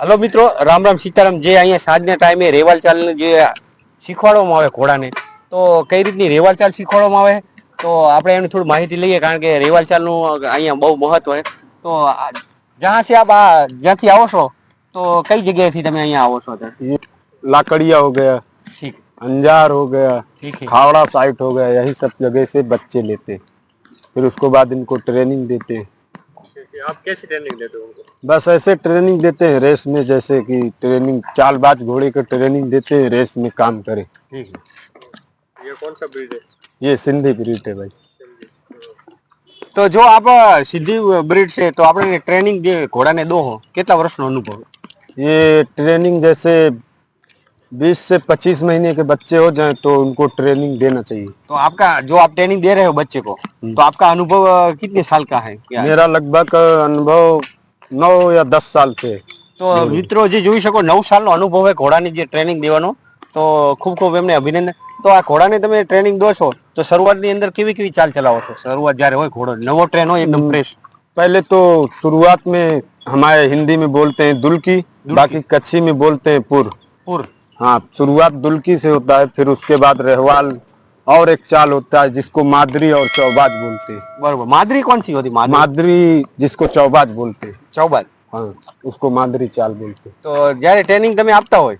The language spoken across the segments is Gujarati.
હલો મિત્રો, રામ રામ સીતારામ. જે અહીંયા સાંજના ટાઈમે રેવાલ ચાલને જે શીખવાડવામાં આવે ઘોડાને, તો કઈ રીતની રેવાલ ચાલ શીખવાડવામાં આવે તો આપણે એની થોડી માહિતી લઈએ, કારણ કે રેવાલ ચાલનું અહીંયા બહુ મહત્વ છે. તો જ્યાં से आप જ્યાંથી આવો છો તો કઈ જગ્યાએથી તમે અહીંયા આવો છો? ये लाकड़िया हो गया, ठीक अंजार हो गया, ठीक है। खावड़ा साइट हो गया, यही सब जगह से बच्चे लेते हैं। फिर उसको बाद इनको ट्रेनिंग देते हैं। आप कैसी ट्रेनिंग देते हो उनको? बस ऐसे ट्रेनिंग देते हैं रेस में, जैसे कि ट्रेनिंग चालबाज घोड़े को ट्रेनिंग देते हैं रेस में काम करे। ठीक है। ये कौन सा ब्रीड है? ये सिंधी ब्रीड है भाई। તો જો આપ સિંધી બ્રીડ છે તો આપણે ટ્રેનિંગ જે ઘોડાને દો હો, કેટલા વર્ષનો અનુભવ? ये ट्रेनिंग जैसे 20 से 25 महीने के बच्चे हो जाएं तो उनको ट्रेनिंग देना चाहिए। तो आपका जो आप ट्रेनिंग दे रहे हो बच्चे को, तो आपका अनुभव कितने साल का है? क्या मेरा लगभग अनुभव 9 या 10 साल से है। તો મિત્રો જે જોઈ શકો 9 સાલનો અનુભવ છે ઘોડાની જે ટ્રેનિંગ દેવાનો, તો ખૂબ ખૂબ એમને અભિનંદન. તો આ ઘોડાને તમે ટ્રેનિંગ દો છો તો શરૂઆતની અંદર કેવી કેવી ચાલ ચલાવો છો? શરૂઆત જ્યારે હોય ઘોડો નવો ટ્રેન હોય एकदम फ्रेश, पहले तो शुरुआत में हमारे हिंदी में बोलते हैं दुल्की, बाकी कच्छी में बोलते हैं पुर। પૂર हाँ, शुरुआत दुल्की से होता है, फिर उसके बाद रहवाल और एक चाल होता है जिसको मादरी और चौबाज बोलते हैं। બરોબર. માદરી कौन सी होती? मादरी मादरी जिसको चौबाज बोलते हैं, ચૌબાદ. हाँ उसको मादरी चाल बोलते हैं। તો જ્યારે ટ્રેનિંગ તમે આપતા હોય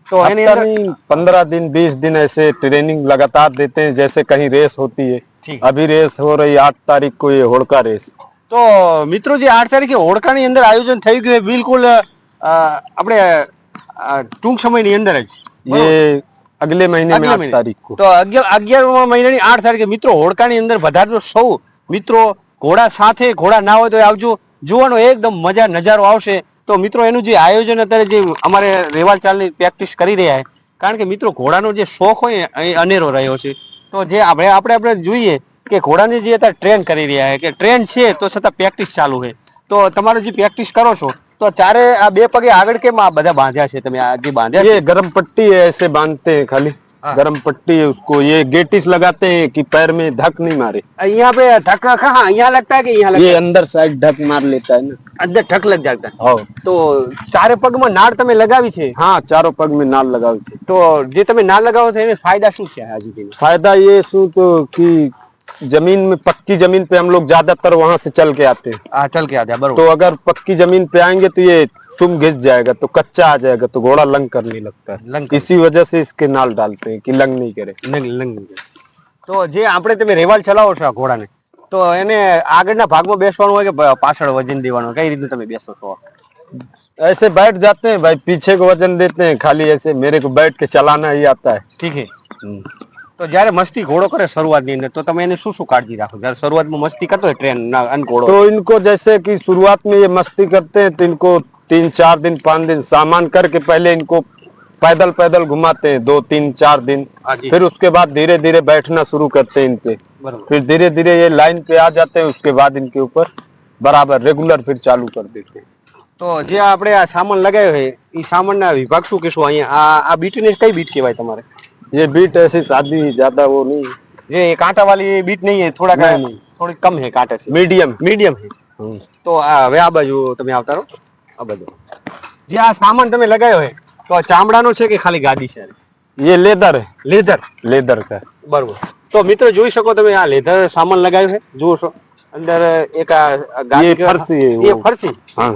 તો એની हफ्ता અંદર नहीं, 15 दिन 20 दिन ऐसे ट्रेनिंग लगातार देते हैं। जैसे कहीं रेस होती है, ठीक। अभी रेस हो रही 8 तारीख को, ये होड़का रेस। તો મિત્રો જે 8 તારીખે હોડકાની અંદર આયોજન થઈ ગયું છે, બિલકુલ આપણે ટૂંક સમયની અંદર જ, ये अगले महीने में અગલે 8 મહિને. तारीख को। તો 11મા મહિનાની 8 તારીખે મિત્રો હોડકાની અંદર વધારજો સૌ મિત્રો. ઘોડા સાથે ઘોડા ના હોય તો આવજો, જોવાનો એકદમ મજા નજારો આવશે. તો મિત્રો એનું જે આયોજન અત્યારે જે અમારે રેવાલ ચાલની પ્રેક્ટિસ કરી રહ્યા છે, કારણ કે મિત્રો ઘોડાનો જે શોખ હોય એ અનેરો રહ્યો છે. તો જે આપણે જોઈએ કે ઘોડાને જે અત્યારે ટ્રેન કરી રહ્યા છે, કે ટ્રેન છે તો છતાં પ્રેક્ટિસ ચાલુ છે. તો તમારું જે પ્રેક્ટિસ કરો છો તો ચારે આ બે પગે આગળ કેમ આ બધા બાંધ્યા છે તમે? આ જે બાંધ્યા છે ये गरम पट्टी है, ऐसे बांधते हैं खाली। हाँ। गरम पट्टी है, उसको ये गेटिस लगाते हैं कि पैर में धक नहीं मारे। यहाँ पे ठक कहाँ यहाँ लगता है कि यहाँ लगता ये है? अंदर साइड धक मार लेता है ना। अंदर ठक लग जाता है. हाँ તો ચારે પગમાં નાળ તમે લગાવી છે, हाँ, चारों पग में नाल लगाओ छे। તો જે તમે નાળ લગાવો છો એને ફાયદા શું છે આ જુદીના? फायदा ये शू तो कि जमीन में, पक्की जमीन पे हम लोग ज्यादातर वहां से चल के आते हैं। આ ચલ કે આધા तो બરોબર. अगर पक्की जमीन पे आएंगे तो ये सुम घिस जाएगा, तो कच्चा आ जाएगा, तो घोड़ा लंग करने लगता लंग है। इसी वजह से इसके नाल डालते हैं कि लंग नहीं करे। તો જે આપણે તમે રેવાલ ચલાવો છો આ ઘોડાને, તો એને આગળના ભાગમાં બેસવાનું હોય કે પાછળ વજન દેવાનું? કઈ રીતનું તમે બેસો છો? ऐसे बैठ जाते हैं भाई, पीछे को वजन देते हैं, खाली ऐसे मेरे को बैठ के चलाना ही आता है। ઠીક છે. તો જ્યારે મસ્તી ઘોડો કરે શરૂઆતની અંદર, તો તમે એને શું શું કાળજી રાખો જ્યારે શરૂઆતમાં મસ્તી કરતો હોય ટ્રેન અન ઘોડો? तो इनको जैसे कि शुरुआत में ये मस्ती करते हैं तो इनको 3-4 दिन 5 दिन सामान करके पहले इनको पैदल पैदल घुमाते हैं, 2-3-4 दिन। हाँ जी. फिर उसके बाद धीरे धीरे बैठना शुरू करते हैं इन पे। બરોબર. फिर धीरे धीरे ये लाइन पे आ जाते हैं, उसके बाद इनके ऊपर बराबर रेगुलर फिर चालू कर देते हैं। તો જે આપણે આ સામાન લગાવ્યો છે એ સામાનના વિભાગ શું કહેશું? અહીંયા આ બીટને કઈ બીટ કહેવાય તમારે? ये बीट ऐसी शादी ज्यादा वो नहीं, જે કાંટા વાળી બીટ નહીં है, થોડા नहीं, नहीं। થોડી કમ है કાંટા से, मीडियम। મીડિયમ है. તો હવે આ બાજુ તમે આવતા રહો. આ બાજુ જે આ સામાન તમે લગાવ્યો છે તો આ ચામડાનો છે કે ખાલી ગાદી છે? ये लेदर है, લેધર. लेदर का। બરોબર. તો મિત્રો જોઈ શકો તમે આ લેધર સામાન લગાવ્યો છે, જુઓ છો અંદર એક આ ગાદી ये फरसी है ये वो। ફરસી. हाँ,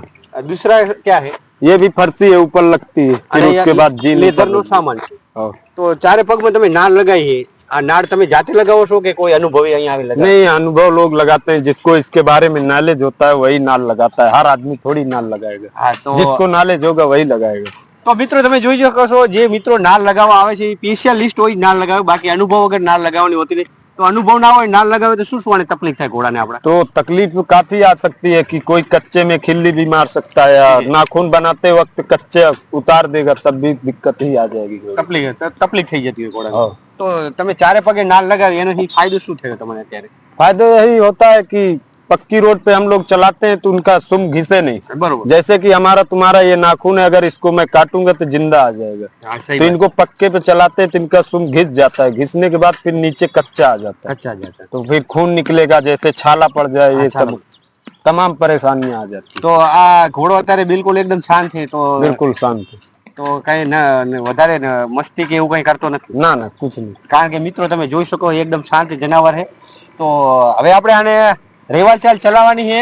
दूसरा क्या है? ये भी फरसी है, ऊपर लगती है, फिर उसके बाद जीन લેધર નો ऊपर સામાન છે. हाँ। તો ચારે પગમાં તમે નાળ લગાવી છે, આ નાળ તમે જાતે લગાવો છો કે કોઈ અનુભવી અહીંયા આવી લગાવે? नहीं, अनुभव लोग लगाते हैं, जिसको इसके बारे में नॉलेज होता है वही नाल लगाता है। हर आदमी थोड़ी नाल लगाएगा, હા. તો जिसको नॉलेज होगा वही लगाएगा। તો મિત્રો તમે જોઈ શકો છો જે મિત્રો નાળ લગાવવા આવે છે એ સ્પેશિયાલિસ્ટ હોય નાળ લગાવે, બાકી અનુભવ વગર નાળ લગાવવાની હોતી નહીં. તો અનુભવ ના હોય નાળ લગાવે તો શું શું આને તકલીફ થાય ઘોડાને આપણા? तो तकलीफ काफी आ सकती है कि कोई कच्चे में खिल्ली भी मार सकता है, या नाखून बनाते वक्त कच्चे उतार देगा, तब भी दिक्कत ही आ जाएगी। તકલીફ થઈ જતી હોય ઘોડાને. हाँ। તો તમે ચારે પગે નાળ લગાવી એનાથી ફાયદો શું થયો તમને અત્યારે? फायदा यही होता है कि पक्की रोड पे हम लोग चलाते हैं तो उनका सुम घिसे नहीं। બરોબર. जैसे कि हमारा तुम्हारा ये नाखून है, अगर इसको मैं काटूंगा तो जिंदा आ जाएगा। હા, સહી तो વાત. इनको पक्के पे चलाते हैं तो इनका सुम घिस जाता है, घिसने के बाद फिर नीचे कच्चा आ जाता है, કચ્ચા જતા. तो फिर खून निकलेगा, जैसे छाला पड़ जाए, ये हाँ, सब छाला। तमाम परेशानियां आ जाती તો આ ઘોડો અત્યારે બિલકુલ એકદમ શાંત છે, તો बिल्कुल शांत है। તો કઈ વધારે મસ્તી કે એવું કઈ કરતો નથી, ना ना कुछ नहीं। કારણ કે મિત્રો તમે જોઈ શકો એકદમ શાંત જનાવર છે। તો હવે આપણે આને રેવાલ ચાલ ચલાવવાની છે,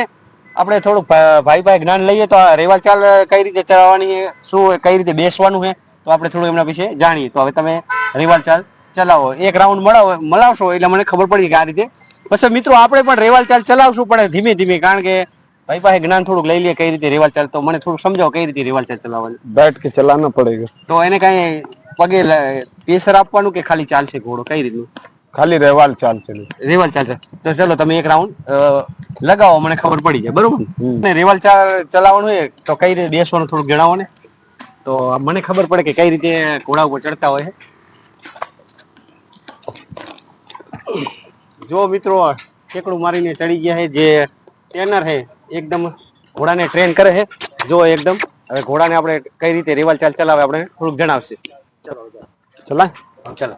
આપણે થોડુંક ભાઈ ભાઈ જ્ઞાન લઈએ તો આ રેવાલ ચાલ કઈ રીતે ચલાવવાની છે, શું કઈ રીતે બેસવાનું છે, તો આપણે થોડું એમના વિશે જાણીએ। તો હવે તમે રેવાલ ચાલ ચલાવો, એક રાઉન્ડ મળાવશો એટલે મને ખબર પડી કે આ રીતે। પછી મિત્રો આપણે પણ રેવાલ ચાલ ચલાવશું, પણ ધીમે ધીમે, કારણ કે ભાઈ પાસે જ્ઞાન થોડુંક લઈ લઈએ કઈ રીતે રેવાલ ચાલ, તો મને થોડું સમજાવો કઈ રીતે રેવાલ ચાલ ચલાવવાની। बैठ के चलाना पड़ेगा। તો એને કઈ પગે પ્રેશર આપવાનું કે ખાલી ચાલશે ઘોડો, કઈ રીતનું? खाली रेवाल चाल चले। રેવાલ ચાલ તો ચલો તમે એક રાઉન્ડ લગાવો, મને ખબર પડી જાય, બરોબર ને? રેવાલ ચાલ ચલાવવાનું હોય તો કઈ રીતે બેસવાનું થોડુંક જણાવો ને, તો મને ખબર પડે કે કઈ રીતે ઘોડા ઉપર ચડતા હોય છે। જો મિત્રો ઠેકડું મારીને ચડી ગયા છે, જે ટ્રેનર છે એકદમ ઘોડાને ટ્રેન કરે છે, જો એકદમ। હવે ઘોડાને આપણે કઈ રીતે રેવાલ ચાલ ચલાવે આપણે થોડુંક જણાવશે। ચલો चला। ચલો।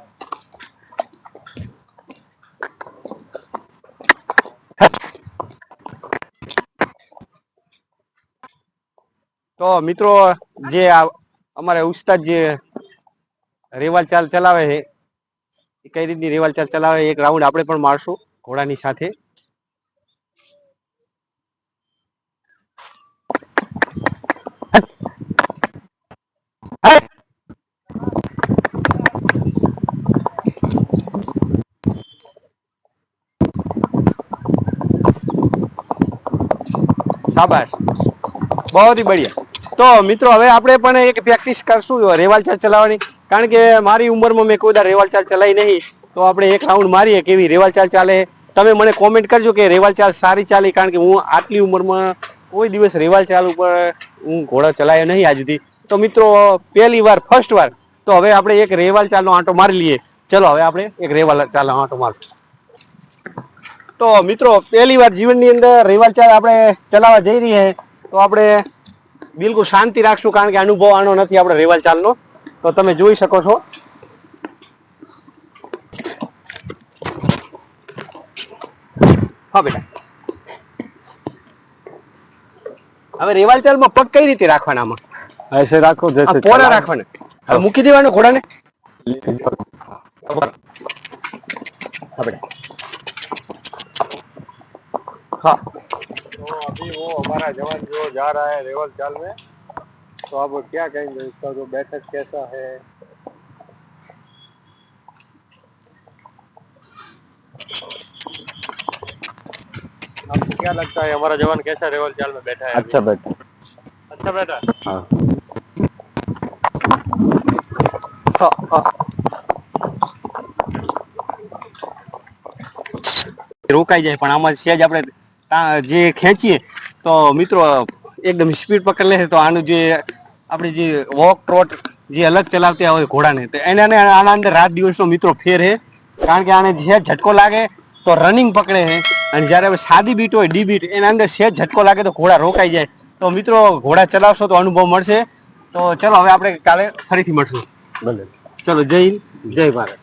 તો મિત્રો જે અમારે ઉસ્તાદ જે રેવાલ ચાલ ચલાવે છે, એ કઈ રીતની રેવાલ ચાલ ચલાવે, એક રાઉન્ડ આપણે પણ મારશું ઘોડાની સાથે। શાબાશ, બહુ જ બઢિયા। તો મિત્રો હવે આપણે પણ એક પ્રેક્ટિસ કરશું રેવાલ ચાલ ચલાવવાની, કારણ કે મારી ઉંમરમાં મેં કોઈ રેવાલ ચાલ ચલાવી નહીં। તો આપણે એક રાઉન્ડ મારીએ કેવી રેવાલ ચાલ ચાલે। તમે મને કોમેન્ટ કરજો કે રેવાલ ચાલ સારી ચાલી, કારણ કે હું આટલી ઉંમરમાં કોઈ દિવસ રેવાલ ચાલ ઉપર હું ઘોડો ચલાવ્યો નહીં આજ સુધી। તો મિત્રો પહેલી વાર, ફર્સ્ટ વાર, તો હવે આપણે એક રેવાલ ચાલનો આંટો મારી લઈએ। ચલો હવે આપણે એક રેવાલ ચાલનો આંટો મારશું। તો મિત્રો પહેલી વાર જીવનની અંદર રેવાલ ચાલ આપણે ચલાવવા જઈ રહી છે, તો આપણે બિલકુલ શાંતિ રાખશું, કારણ કે અનુભવ આનો નથી આપણે રેવાલ ચાલનો। તો તમે જોઈ શકો છો। હા બેટા, હવે રેવાલ ચાલમાં પગ કઈ રીતે રાખવાના? આમાં ऐसे रखो जैसे પોરા चला। રાખવાના, હવે મૂકી દેવાનો ઘોડાને। હા બેટા, हाँ। तो अभी वो हमारा जवान जो जा रहा है रेवाल चाल में, तो आप क्या कहेंगे, उसका जो बैठक कैसा है? आपको क्या लगता है हमारा जवान कैसा रेवाल चाल में बैठा है? अच्छा बैठा। अच्छा बैठा। हाँ। રોકાઈ જાય, પણ આમાં સેજ આપણે જે ખેંચીએ તો મિત્રો એકદમ સ્પીડ પકડ લે, તો આનું જે આપણે જે વોક ટ્રોટ જે અલગ ચલાવતા હોય ઘોડાને, તો એને આના અંદર રાત દિવસનો મિત્રો ફેર છે, કારણ કે આને જે ઝટકો લાગે તો રનિંગ પકડે છે, અને જ્યારે સાદી બીટ હોય ડી બીટ, એના અંદર સેજ ઝટકો લાગે તો ઘોડા રોકાઈ જાય। તો મિત્રો ઘોડા ચલાવશો તો અનુભવ મળશે। તો ચલો હવે આપણે કાલે ફરીથી મળશું। भले। ચલો, જય હિન્દ, જય ભારત।